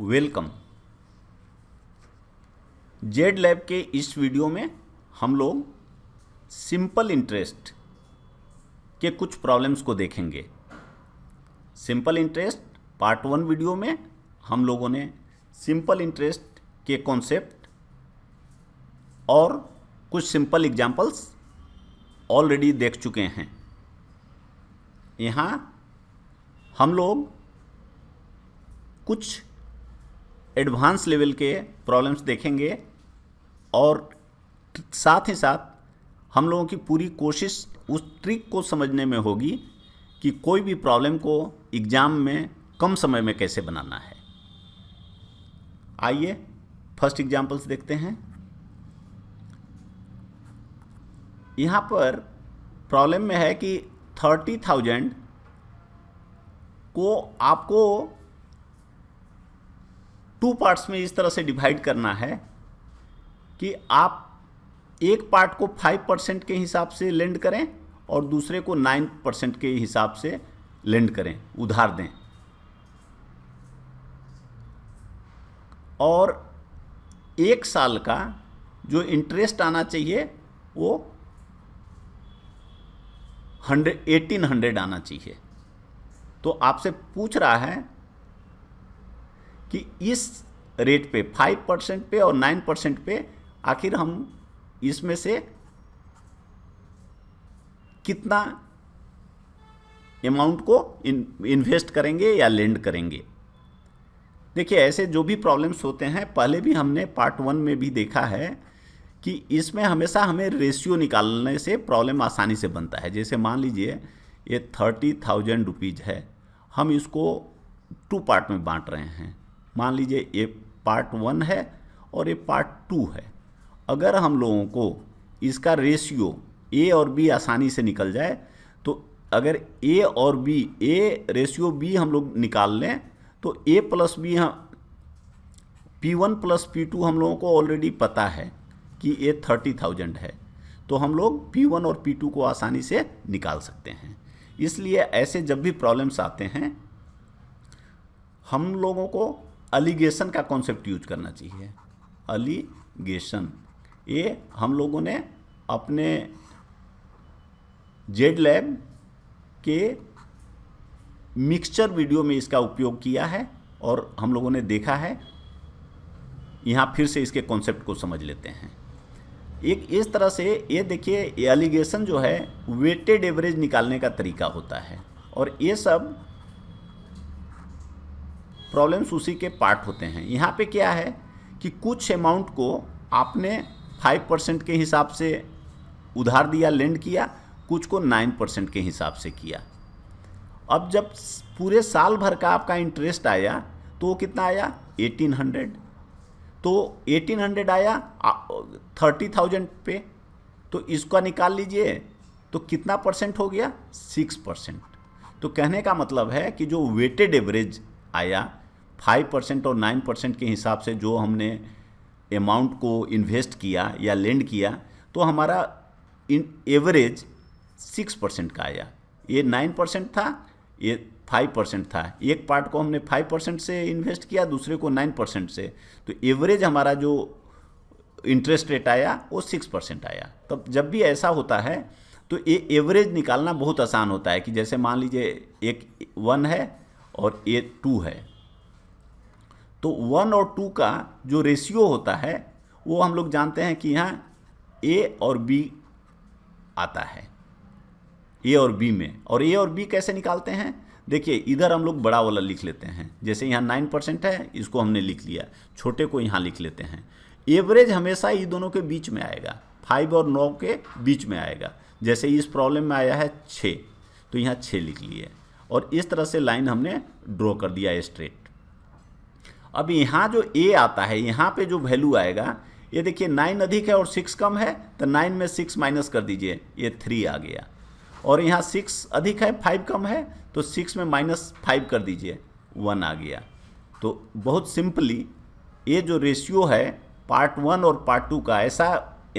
Welcome. Z lab के इस video में हम लोग सिंपल इंटरेस्ट के कुछ प्रॉब्लम्स को देखेंगे। सिंपल इंटरेस्ट पार्ट 1 वीडियो में हम लोगों ने सिंपल इंटरेस्ट के कॉन्सेप्ट और कुछ सिंपल एग्जांपल्स ऑलरेडी देख चुके हैं। यहाँ हम लोग कुछ एडवांस लेवल के प्रॉब्लम्स देखेंगे और साथ ही साथ हम लोगों की पूरी कोशिश उस ट्रिक को समझने में होगी कि कोई भी प्रॉब्लम को एग्ज़ाम में कम समय में कैसे बनाना है। आइए फर्स्ट एग्जांपल्स देखते हैं। यहाँ पर प्रॉब्लम में है कि 30,000 को आपको 2 पार्ट्स में इस तरह से डिवाइड करना है कि आप एक पार्ट को 5% के हिसाब से लेंड करें और दूसरे को 9% के हिसाब से लेंड करें, उधार दें। और एक साल का जो इंटरेस्ट आना चाहिए वो 1800 आना चाहिए। तो आपसे पूछ रहा है कि इस रेट पे 5% पे और 9% पे आखिर हम इसमें से कितना अमाउंट को इन्वेस्ट करेंगे या लेंड करेंगे। देखिए, ऐसे जो भी प्रॉब्लम्स होते हैं पहले भी हमने पार्ट 1 में भी देखा है कि इसमें हमेशा हमें रेशियो निकालने से प्रॉब्लम आसानी से बनता है। जैसे मान लीजिए ये 30,000 रुपीज़ है, हम इसको 2 पार्ट में बांट रहे हैं। मान लीजिए ये पार्ट 1 है और ये पार्ट 2 है। अगर हम लोगों को इसका रेशियो ए और बी आसानी से निकल जाए तो अगर ए और बी, ए रेशियो बी हम लोग निकाल लें तो ए प्लस बी, हम P1 प्लस P2 हम लोगों को ऑलरेडी पता है कि ये 30,000 है, तो हम लोग P1 और P2 को आसानी से निकाल सकते हैं। इसलिए ऐसे जब भी प्रॉब्लम्स आते हैं हम लोगों को अलिगेशन का कॉन्सेप्ट यूज करना चाहिए। अलिगेशन, ये हम लोगों ने अपने जेड लैब के मिक्सचर वीडियो में इसका उपयोग किया है और हम लोगों ने देखा है। यहाँ फिर से इसके कॉन्सेप्ट को समझ लेते हैं। एक इस तरह से ये देखिए, ये एलिगेशन जो है वेटेड एवरेज निकालने का तरीका होता है और ये सब प्रॉब्लम्स उसी के पार्ट होते हैं। यहाँ पे क्या है कि कुछ अमाउंट को आपने 5% के हिसाब से उधार दिया, लेंड किया, कुछ को 9% के हिसाब से किया। अब जब पूरे साल भर का आपका इंटरेस्ट आया तो वो कितना आया? 1800। तो 1800 आया 30,000 पे, तो इसका निकाल लीजिए तो कितना परसेंट हो गया? 6%। तो कहने का मतलब है कि जो वेटेड एवरेज आया 5% और 9% के हिसाब से जो हमने अमाउंट को इन्वेस्ट किया या लेंड किया तो हमारा एवरेज 6% का आया। ये 9% था, ये 5% था। एक पार्ट को हमने 5% से इन्वेस्ट किया, दूसरे को 9% से, तो एवरेज हमारा जो इंटरेस्ट रेट आया वो 6% आया। तब जब भी ऐसा होता है तो ये एवरेज निकालना बहुत आसान होता है कि जैसे मान लीजिए एक 1 है और ये 2 है, तो 1 और 2 का जो रेशियो होता है वो हम लोग जानते हैं कि यहाँ ए और बी आता है, ए और बी में। और ए और बी कैसे निकालते हैं? देखिए, इधर हम लोग बड़ा वाला लिख लेते हैं। जैसे यहाँ 9% है, इसको हमने लिख लिया, छोटे को यहाँ लिख लेते हैं। एवरेज हमेशा ये दोनों के बीच में आएगा, 5 और 9 के बीच में आएगा। जैसे इस प्रॉब्लम में आया है 6, तो यहाँ 6 लिख लिए और इस तरह से लाइन हमने ड्रॉ कर दिया स्ट्रेट। अब यहाँ जो ए आता है, यहाँ पे जो वैल्यू आएगा, ये देखिए 9 अधिक है और 6 कम है, तो 9 में 6 माइनस कर दीजिए, ये 3 आ गया। और यहाँ 6 अधिक है, 5 कम है, तो 6 में -5 कर दीजिए, 1 आ गया। तो बहुत सिंपली ये जो रेशियो है पार्ट 1 और पार्ट 2 का, ऐसा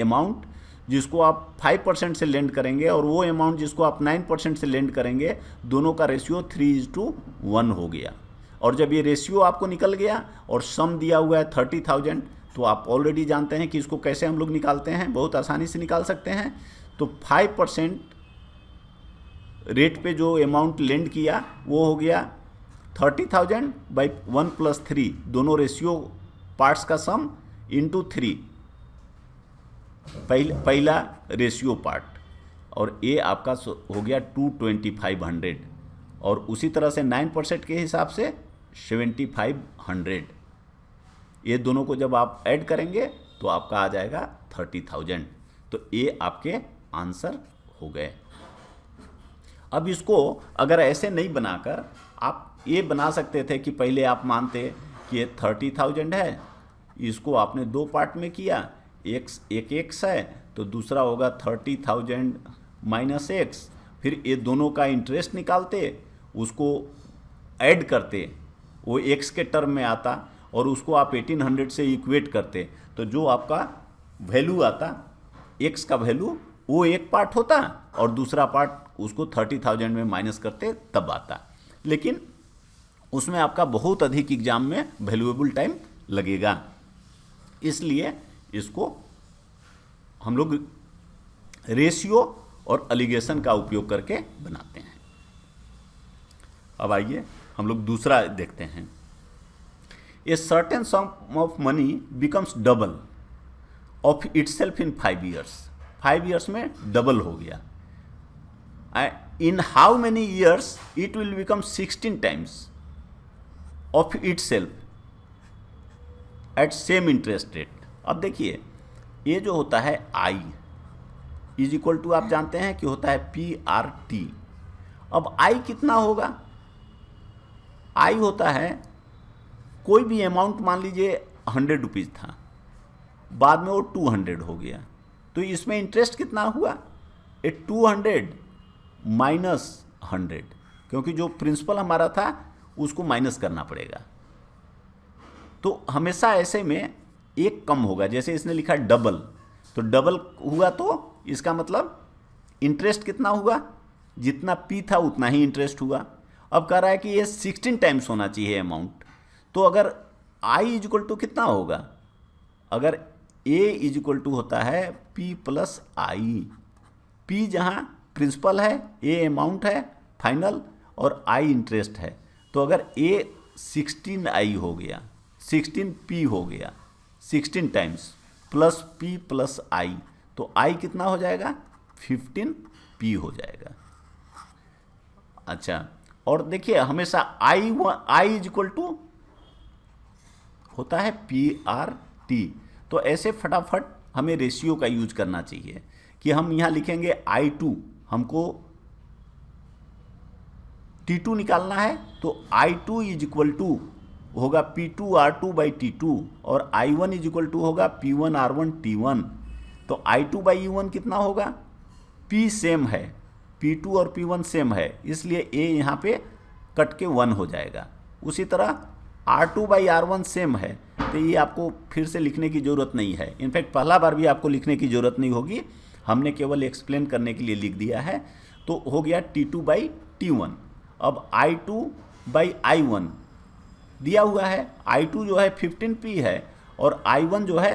अमाउंट जिसको आप 5% से लेंड करेंगे और वो अमाउंट जिसको आप 9% से लेंड करेंगे, दोनों का रेशियो 3:1 हो गया। और जब ये रेशियो आपको निकल गया और सम दिया हुआ है 30,000, तो आप ऑलरेडी जानते हैं कि इसको कैसे हम लोग निकालते हैं, बहुत आसानी से निकाल सकते हैं। तो 5% रेट पे जो अमाउंट लेंड किया वो हो गया 30,000 बाई 1 + 3, दोनों रेशियो पार्ट्स का सम इंटू 3, पहला रेशियो पार्ट, और ये आपका हो गया 22500, और उसी तरह से 9% के हिसाब से 7500। ये दोनों को जब आप ऐड करेंगे तो आपका आ जाएगा 30,000। तो ये आपके आंसर हो गए। अब इसको अगर ऐसे नहीं बनाकर आप ये बना सकते थे कि पहले आप मानते कि ये 30,000 है, इसको आपने दो पार्ट में किया, एक x है तो दूसरा होगा 30,000 माइनस x, फिर ये दोनों का इंटरेस्ट निकालते, उसको ऐड करते, वो x के टर्म में आता, और उसको आप 1800 से इक्वेट करते, तो जो आपका वैल्यू आता x का वैल्यू वो एक पार्ट होता और दूसरा पार्ट उसको 30,000 में माइनस करते तब आता। लेकिन उसमें आपका बहुत अधिक एग्जाम में वैल्यूएबल टाइम लगेगा, इसलिए इसको हम लोग रेशियो और एलिगेशन का उपयोग करके बनाते हैं। अब आइए हम लोग दूसरा देखते हैं। A certain some of money becomes double of itself in 5 years। 5 years में डबल हो गया। In how many years it will become 16 times of itself eight same interest rate. अब देखिए, ये जो होता है I इज इक्वल टू, आप जानते हैं कि होता है PRT। अब I कितना होगा? I होता है कोई भी अमाउंट, मान लीजिए 100 रुपीज़ था, बाद में वो 200 हो गया, तो इसमें इंटरेस्ट कितना हुआ? 200 माइनस 100, क्योंकि जो प्रिंसिपल हमारा था उसको माइनस करना पड़ेगा। तो हमेशा ऐसे में एक कम होगा। जैसे इसने लिखा डबल, तो डबल हुआ तो इसका मतलब इंटरेस्ट कितना हुआ? जितना P था उतना ही इंटरेस्ट हुआ। अब कह रहा है कि ये 16 टाइम्स होना चाहिए अमाउंट, तो अगर I इज इक्वल टू कितना होगा? अगर A इज इक्वल टू होता है P प्लस I, P जहाँ प्रिंसिपल है, A अमाउंट है फाइनल, और I इंटरेस्ट है, तो अगर A 16I हो गया, 16P हो गया, 16 times plus P plus I, तो I कितना हो जाएगा? 15P हो जाएगा। अच्छा, और देखिए हमेशा I इज इक्वल टू होता है PRT। तो ऐसे फटाफट हमें रेशियो का यूज करना चाहिए कि हम यहाँ लिखेंगे I2, हमको T2 निकालना है, तो I2 इज इक्वल टू होगा P2R2 बाई T2, और I1 इज इक्वल टू होगा P1R1 T1। तो I2 बाई U1 कितना होगा? P सेम है, P2 और P1 सेम है, इसलिए A यहाँ पे कट के 1 हो जाएगा। उसी तरह R2 बाई R1 सेम है, तो ये आपको फिर से लिखने की ज़रूरत नहीं है। इनफैक्ट पहला बार भी आपको लिखने की ज़रूरत नहीं होगी, हमने केवल एक्सप्लेन करने के लिए लिख दिया है। तो हो गया T2 बाई T1। अब I2 बाई I1 दिया हुआ है, I2 जो है 15P है और I1 जो है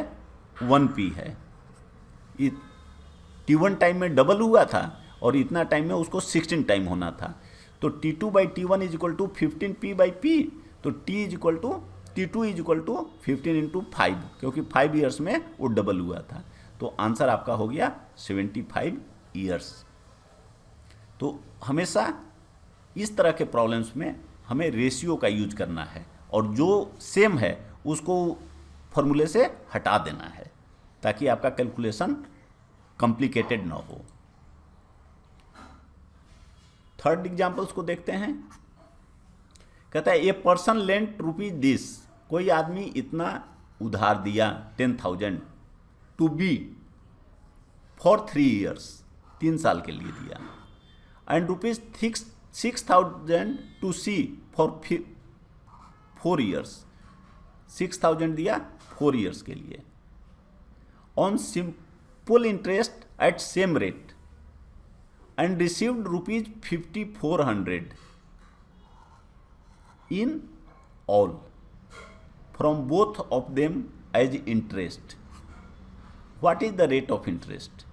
1P है। T1 टाइम में डबल हुआ था और इतना टाइम में उसको 16 टाइम होना था, तो T2 by T1 is equal to 15P by P, तो T is equal to T2 is equal to 15 into 5, क्योंकि 5 ईयर्स में वो डबल हुआ था। तो आंसर आपका हो गया 75 ईयर्स। तो हमेशा इस तरह के प्रॉब्लम्स में हमें रेशियो का यूज करना है, और जो सेम है उसको फॉर्मूले से हटा देना है, ताकि आपका कैलकुलेशन कॉम्प्लिकेटेड ना हो। थर्ड एग्जाम्पल्स को देखते हैं। कहता है a person lent rupees this, कोई आदमी इतना उधार दिया 10,000 टू बी फॉर 3 years, 3 साल के लिए दिया, and rupees 6,000 to C for 4 years, 6,000 दिया 4 years के लिए, on simple interest at same rate, and received rupees 5,400 in all from both of them as interest. What is the rate of interest?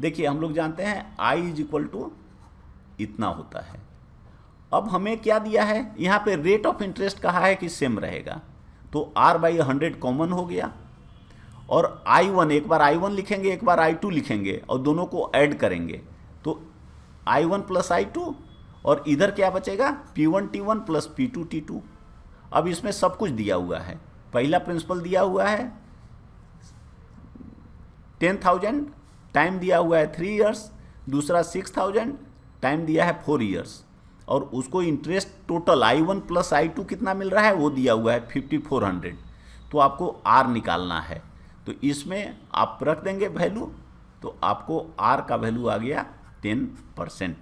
देखिए हम लोग जानते हैं I इज इक्वल टू इतना होता है। अब हमें क्या दिया है, यहाँ पे रेट ऑफ इंटरेस्ट कहा है कि सेम रहेगा, तो R/100 कॉमन हो गया, और I1 एक बार I1 लिखेंगे, एक बार I2 लिखेंगे, और दोनों को ऐड करेंगे तो I1 प्लस I2, और इधर क्या बचेगा P1T1 प्लस P2T2। अब इसमें सब कुछ दिया हुआ है, पहला प्रिंसिपल दिया हुआ है 10,000, टाइम दिया हुआ है 3 इयर्स, दूसरा 6,000, टाइम दिया है 4 इयर्स, और उसको interest total I1 plus I2 कितना मिल रहा है वो दिया हुआ है 5,400। तो आपको R निकालना है, तो इसमें आप रख देंगे वैल्यू, तो आपको R का वैल्यू आ गया 10%।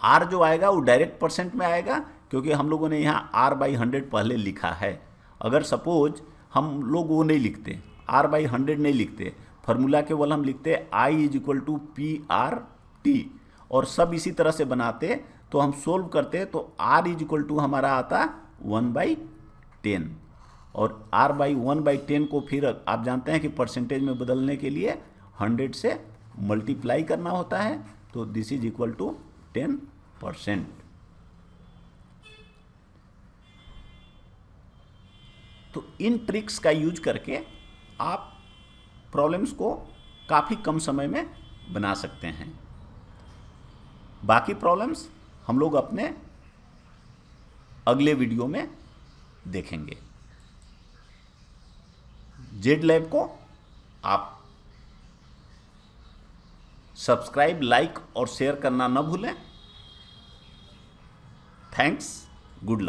R जो आएगा वो डायरेक्ट परसेंट में आएगा, क्योंकि हम लोगों ने यहाँ R/100 पहले लिखा है। अगर सपोज हम लोग वो नहीं लिखते, R/100 नहीं लिखते, फार्मूला केवल हम लिखते I is equal to PRT, और सब इसी तरह से बनाते, तो हम सोल्व करते तो R इज इक्वल टू हमारा आता 1/10, और R/1/10 को फिर आप जानते हैं कि परसेंटेज में बदलने के लिए 100 से मल्टीप्लाई करना होता है, तो दिस इज इक्वल टू 10%। तो इन ट्रिक्स का यूज करके आप प्रॉब्लम्स को काफ़ी कम समय में बना सकते हैं। बाकी प्रॉब्लम्स हम लोग अपने अगले वीडियो में देखेंगे। जेड लैब को आप सब्सक्राइब, लाइक और शेयर करना न भूलें। Thanks, good luck.